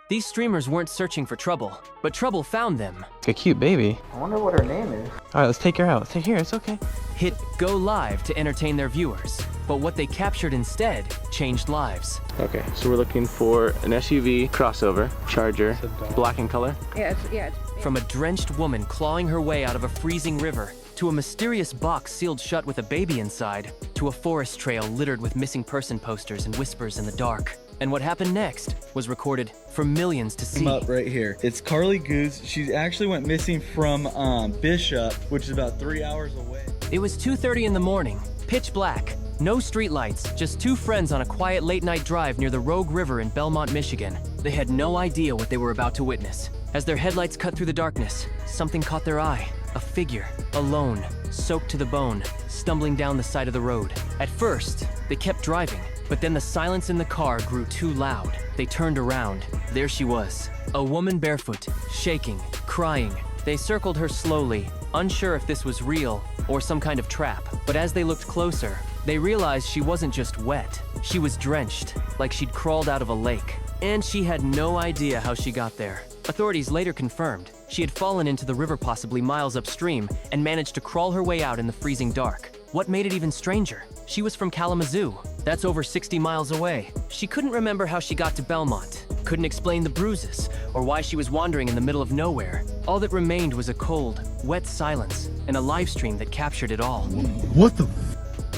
These streamers weren't searching for trouble, but trouble found them. It's a cute baby. I wonder what her name is. All right, let's take her out. Take here, it's okay. Hit go live to entertain their viewers, but what they captured instead changed lives. Okay, so we're looking for an SUV crossover, Charger, black in color. Yeah, it's From a drenched woman clawing her way out of a freezing river, to a mysterious box sealed shut with a baby inside, to a forest trail littered with missing person posters and whispers in the dark. And what happened next was recorded for millions to see. Up right here. It's Carly Goose. She actually went missing from Bishop, which is about 3 hours away. It was 2:30 in the morning, pitch black, no streetlights, just two friends on a quiet late-night drive near the Rogue River in Belmont, Michigan. They had no idea what they were about to witness. As their headlights cut through the darkness, something caught their eye. A figure, alone, soaked to the bone, stumbling down the side of the road. At first, they kept driving, but then the silence in the car grew too loud. They turned around. There she was, a woman barefoot, shaking, crying. They circled her slowly, unsure if this was real or some kind of trap. But as they looked closer, they realized she wasn't just wet. She was drenched, like she'd crawled out of a lake. And she had no idea how she got there. Authorities later confirmed she had fallen into the river possibly miles upstream and managed to crawl her way out in the freezing dark. What made it even stranger? She was from Kalamazoo. That's over 60 miles away. She couldn't remember how she got to Belmont, couldn't explain the bruises, or why she was wandering in the middle of nowhere. All that remained was a cold, wet silence and a live stream that captured it all. What the?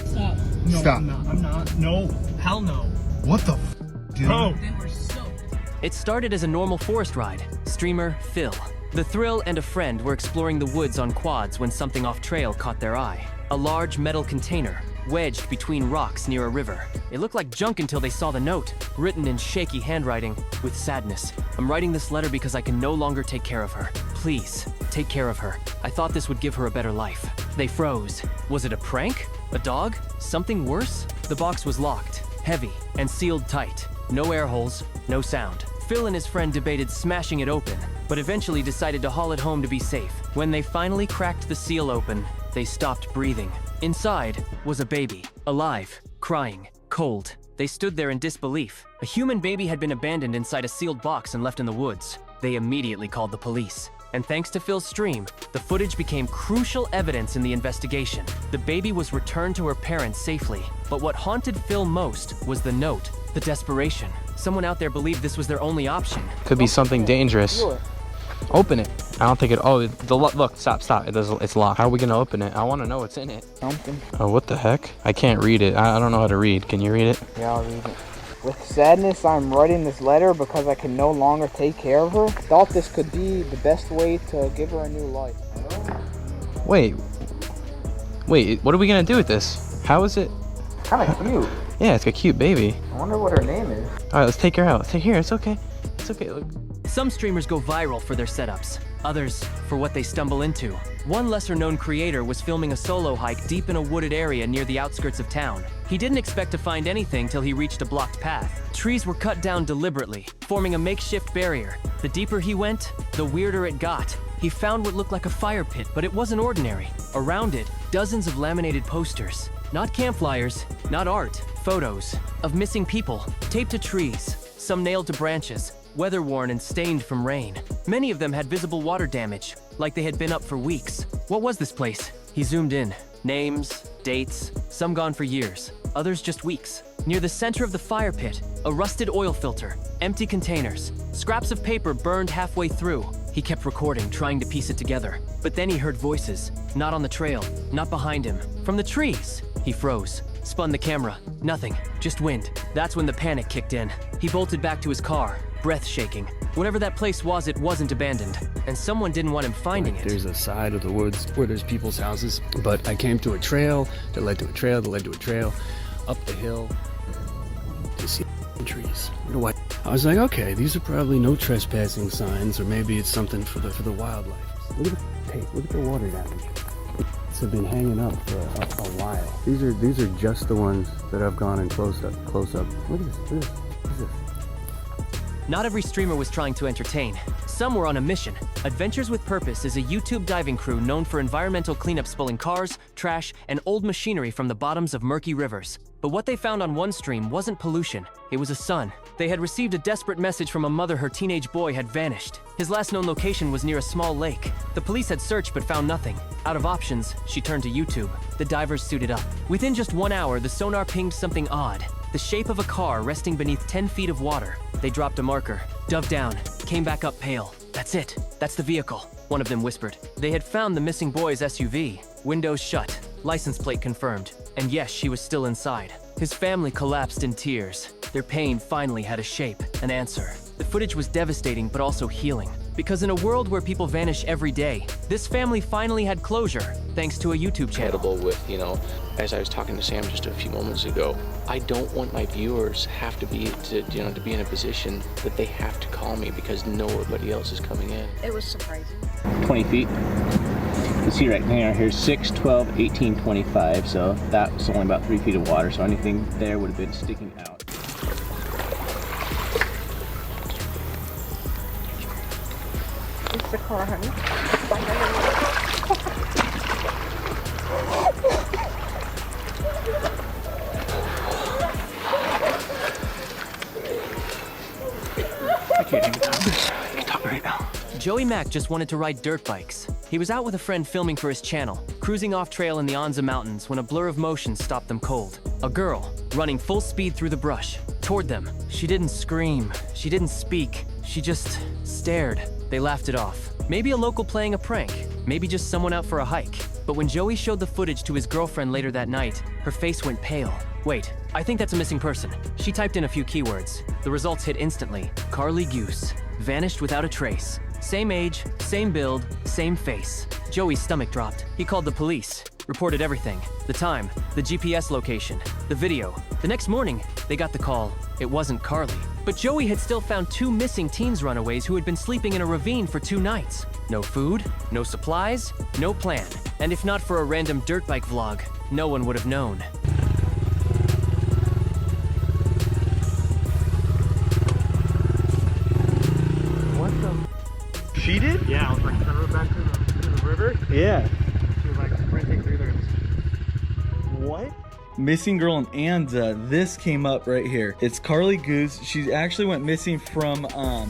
Stop. No, Stop. I'm not. No. Hell no. What the? Dude. Oh. It started as a normal forest ride. Streamer Phil. The Thrill and a friend were exploring the woods on quads when something off-trail caught their eye. A large metal container, wedged between rocks near a river. It looked like junk until they saw the note, written in shaky handwriting, with sadness. I'm writing this letter because I can no longer take care of her. Please, take care of her. I thought this would give her a better life. They froze. Was it a prank? A dog? Something worse? The box was locked, heavy, and sealed tight. No air holes, no sound. Phil and his friend debated smashing it open, but eventually decided to haul it home to be safe. When they finally cracked the seal open, they stopped breathing. Inside was a baby, alive, crying, cold. They stood there in disbelief. A human baby had been abandoned inside a sealed box and left in the woods. They immediately called the police. And thanks to Phil's stream, the footage became crucial evidence in the investigation. The baby was returned to her parents safely. But what haunted Phil most was the note, the desperation. Someone out there believed this was their only option. Could be something dangerous. Open it. I don't think it. Oh, look, stop. It's locked. How are we gonna open it? I want to know what's in it. Something. Oh, what the heck? I can't read it. I don't know how to read. Can you read it? Yeah, I'll read it. With sadness, I'm writing this letter because I can no longer take care of her. Thought this could be the best way to give her a new life. Wait, what are we gonna do with this? How is it? Kind of cute. Yeah, it's a cute baby. I wonder what her name is. All right, let's take her out. Take here, it's okay. It's okay, look. Some streamers go viral for their setups, others for what they stumble into. One lesser-known creator was filming a solo hike deep in a wooded area near the outskirts of town. He didn't expect to find anything till he reached a blocked path. Trees were cut down deliberately, forming a makeshift barrier. The deeper he went, the weirder it got. He found what looked like a fire pit, but it wasn't ordinary. Around it, dozens of laminated posters. Not campflyers, not art, photos of missing people, taped to trees, some nailed to branches, weather-worn and stained from rain. Many of them had visible water damage, like they had been up for weeks. What was this place? He zoomed in. Names, dates, some gone for years, others just weeks. Near the center of the fire pit, a rusted oil filter, empty containers, scraps of paper burned halfway through. He kept recording, trying to piece it together. But then he heard voices, not on the trail, not behind him, from the trees. He froze, spun the camera, nothing, just wind. That's when the panic kicked in. He bolted back to his car, breath shaking. Whatever that place was, it wasn't abandoned, and someone didn't want him finding it. There's a side of the woods where there's people's houses, but I came to a trail that led to a trail that led to a trail, up the hill, to see trees. What? I was like, okay, these are probably no trespassing signs, or maybe it's something for the wildlife. Look at the tape. Look at the water damage. It's been hanging up for a while. These are just the ones that I've gone in close up. Look at this. Look at this. What is this? Not every streamer was trying to entertain. Some were on a mission. Adventures with Purpose is a YouTube diving crew known for environmental cleanups pulling cars, trash, and old machinery from the bottoms of murky rivers. But what they found on one stream wasn't pollution, it was a son. They had received a desperate message from a mother her teenage boy had vanished. His last known location was near a small lake. The police had searched but found nothing. Out of options, she turned to YouTube. The divers suited up. Within just 1 hour, the sonar pinged something odd. The shape of a car resting beneath 10 feet of water. They dropped a marker, dove down, came back up pale. That's it. That's the vehicle, one of them whispered. They had found the missing boy's SUV. Windows shut, license plate confirmed. And yes, she was still inside. His family collapsed in tears. Their pain finally had a shape, an answer. The footage was devastating but also healing. Because in a world where people vanish every day, this family finally had closure, thanks to a YouTube channel. With, as I was talking to Sam just a few moments ago, I don't want my viewers to be in a position that they have to call me because nobody else is coming in. It was surprising. 20 feet. You can see right here's 6, 12, 18, 25, so that's only about 3 feet of water, so anything there would have been sticking out. It's the car, honey. I can't even talk right now. Joey Mack just wanted to ride dirt bikes. He was out with a friend filming for his channel, cruising off trail in the Anza Mountains when a blur of motion stopped them cold. A girl, running full speed through the brush, toward them. She didn't scream, she didn't speak, she just stared. They laughed it off. Maybe a local playing a prank, maybe just someone out for a hike. But when Joey showed the footage to his girlfriend later that night, her face went pale. Wait, I think that's a missing person. She typed in a few keywords. The results hit instantly. Carly Goose. Vanished without a trace. Same age, same build, same face. Joey's stomach dropped. He called the police, reported everything. The time, the GPS location, the video. The next morning, they got the call. It wasn't Carly. But Joey had still found 2 missing teens runaways who had been sleeping in a ravine for 2 nights. No food, no supplies, no plan. And if not for a random dirt bike vlog, no one would have known. She did? Yeah, I was like, send her back to the river. Yeah. She was like sprinting through there. What? Missing girl in Anza. This came up right here. It's Carly Goose. She actually went missing from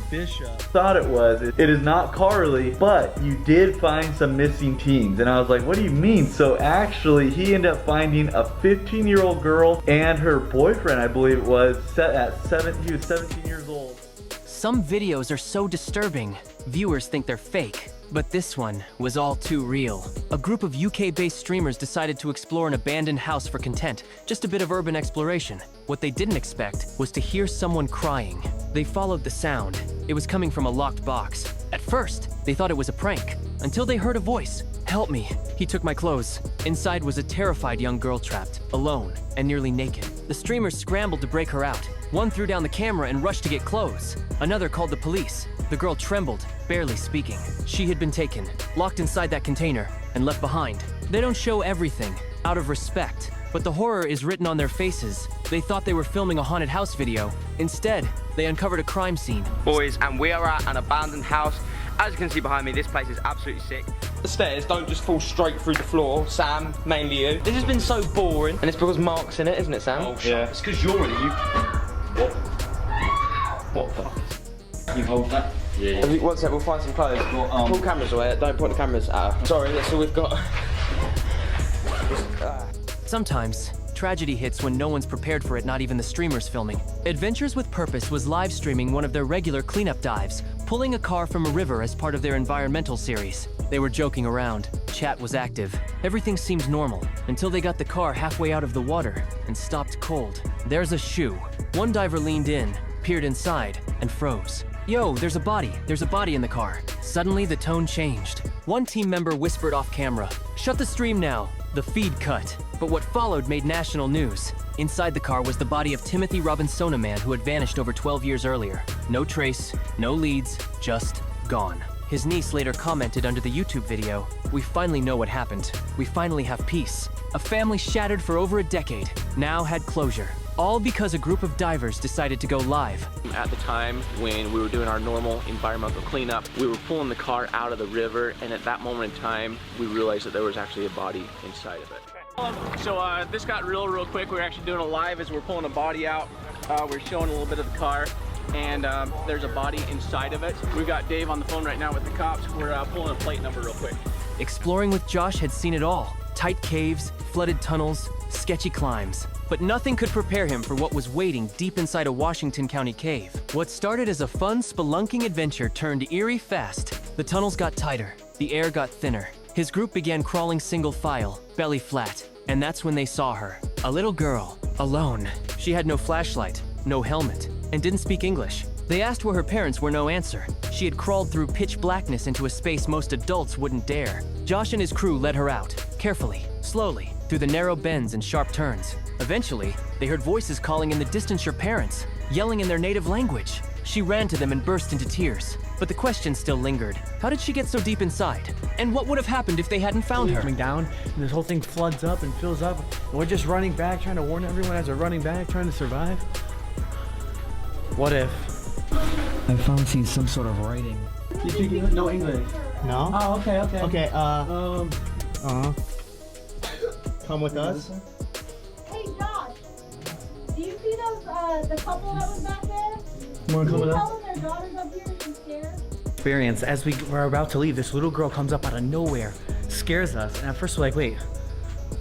Bishop. Thought it was. It is not Carly, but you did find some missing teens. And I was like, what do you mean? So actually, he ended up finding a 15-year-old girl and her boyfriend, I believe it was, he was 17 years old. Some videos are so disturbing, viewers think they're fake. But this one was all too real. A group of UK-based streamers decided to explore an abandoned house for content, just a bit of urban exploration. What they didn't expect was to hear someone crying. They followed the sound. It was coming from a locked box. At first, they thought it was a prank, until they heard a voice. "Help me." He took my clothes. Inside was a terrified young girl trapped, alone, and nearly naked. The streamers scrambled to break her out. One threw down the camera and rushed to get clothes. Another called the police. The girl trembled, barely speaking. She had been taken, locked inside that container, and left behind. They don't show everything, out of respect, but the horror is written on their faces. They thought they were filming a haunted house video. Instead, they uncovered a crime scene. Boys, and we are at an abandoned house. As you can see behind me, this place is absolutely sick. The stairs don't just fall straight through the floor. Sam, mainly you. This has been so boring. And it's because Mark's in it, isn't it, Sam? Oh, yeah. It's because you're in it, What the? You hold that? Yeah. One sec, we'll find some clothes. Pull cameras away, don't point the cameras at her. Sorry, that's all we've got. Sometimes, tragedy hits when no one's prepared for it, not even the streamers filming. Adventures with Purpose was live streaming one of their regular cleanup dives, pulling a car from a river as part of their environmental series. They were joking around. Chat was active. Everything seemed normal, until they got the car halfway out of the water and stopped cold. There's a shoe. One diver leaned in, peered inside, and froze. "Yo, there's a body in the car." Suddenly, the tone changed. One team member whispered off camera, "Shut the stream now." The feed cut. But what followed made national news. Inside the car was the body of Timothy Robinsona man who had vanished over 12 years earlier. No trace, no leads, just gone. His niece later commented under the YouTube video, "We finally know what happened. We finally have peace." A family shattered for over a decade now had closure. All because a group of divers decided to go live. At the time when we were doing our normal environmental cleanup, we were pulling the car out of the river, and at that moment in time, we realized that there was actually a body inside of it. So this got real quick. We were actually doing a live as we're pulling a body out. We're showing a little bit of the car, and there's a body inside of it. We've got Dave on the phone right now with the cops. We're pulling a plate number real quick. Exploring with Josh had seen it all. Tight caves, flooded tunnels, sketchy climbs. But nothing could prepare him for what was waiting deep inside a Washington County cave. What started as a fun spelunking adventure turned eerie fast. The tunnels got tighter, the air got thinner. His group began crawling single file, belly flat, and that's when they saw her. A little girl, alone. She had no flashlight, no helmet, and didn't speak English. They asked where her parents were, no answer. She had crawled through pitch blackness into a space most adults wouldn't dare. Josh and his crew led her out, carefully, slowly, through the narrow bends and sharp turns. Eventually, they heard voices calling in the distance her parents, yelling in their native language. She ran to them and burst into tears. But the question still lingered. How did she get so deep inside? And what would have happened if they hadn't found her? Coming down, and this whole thing floods up and fills up, and we're just running back, trying to warn everyone as we're running back, trying to survive. What if? I found seen some sort of writing. You speak English? No English. No? Oh, okay. Okay, come with us. Hey Josh, do you see those, the couple that was back there? Wanna come with us? Tell them their daughter's up here and she's scared. Experience, as we were about to leave, this little girl comes up out of nowhere, scares us, and at first we're like, wait,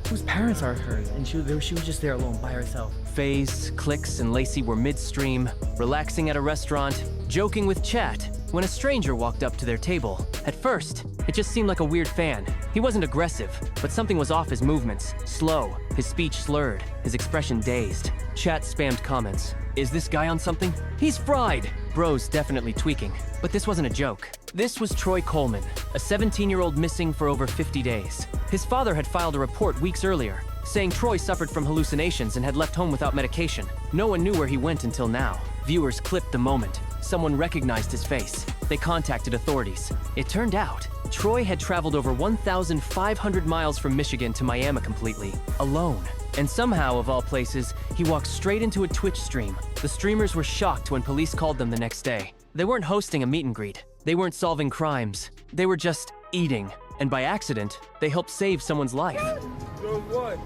whose parents are hers? And she was just there alone by herself. FaZe, Clix, and Lacey were midstream, relaxing at a restaurant, joking with chat, when a stranger walked up to their table. At first, it just seemed like a weird fan. He wasn't aggressive, but something was off. His movements, slow, his speech slurred, his expression dazed. Chat spammed comments. Is this guy on something? He's fried! Bros definitely tweaking. But this wasn't a joke. This was Troy Coleman, a 17-year-old missing for over 50 days. His father had filed a report weeks earlier, saying Troy suffered from hallucinations and had left home without medication. No one knew where he went until now. Viewers clipped the moment. Someone recognized his face. They contacted authorities. It turned out, Troy had traveled over 1,500 miles from Michigan to Miami completely, alone. And somehow, of all places, he walked straight into a Twitch stream. The streamers were shocked when police called them the next day. They weren't hosting a meet and greet. They weren't solving crimes. They were just eating. And by accident, they helped save someone's life. What?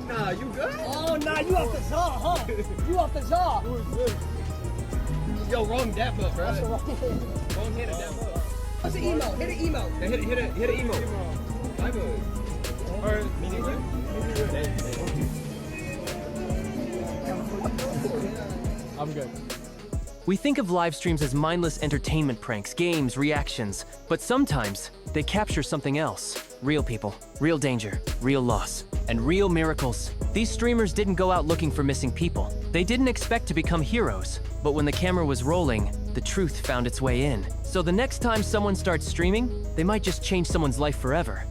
Nah, you good? Oh, nah, you off the zaw, huh? You off the zaw. Who is this? Yo, wrong dap book, bro. That's the wrong Wrong hit of dap book. What's the emo? Hit an emo. Hit an emo. I'm good. Alright, meaning good? I'm good. We think of live streams as mindless entertainment pranks, games, reactions, but sometimes they capture something else. Real people, real danger, real loss, and real miracles. These streamers didn't go out looking for missing people. They didn't expect to become heroes, but when the camera was rolling, the truth found its way in. So the next time someone starts streaming, they might just change someone's life forever.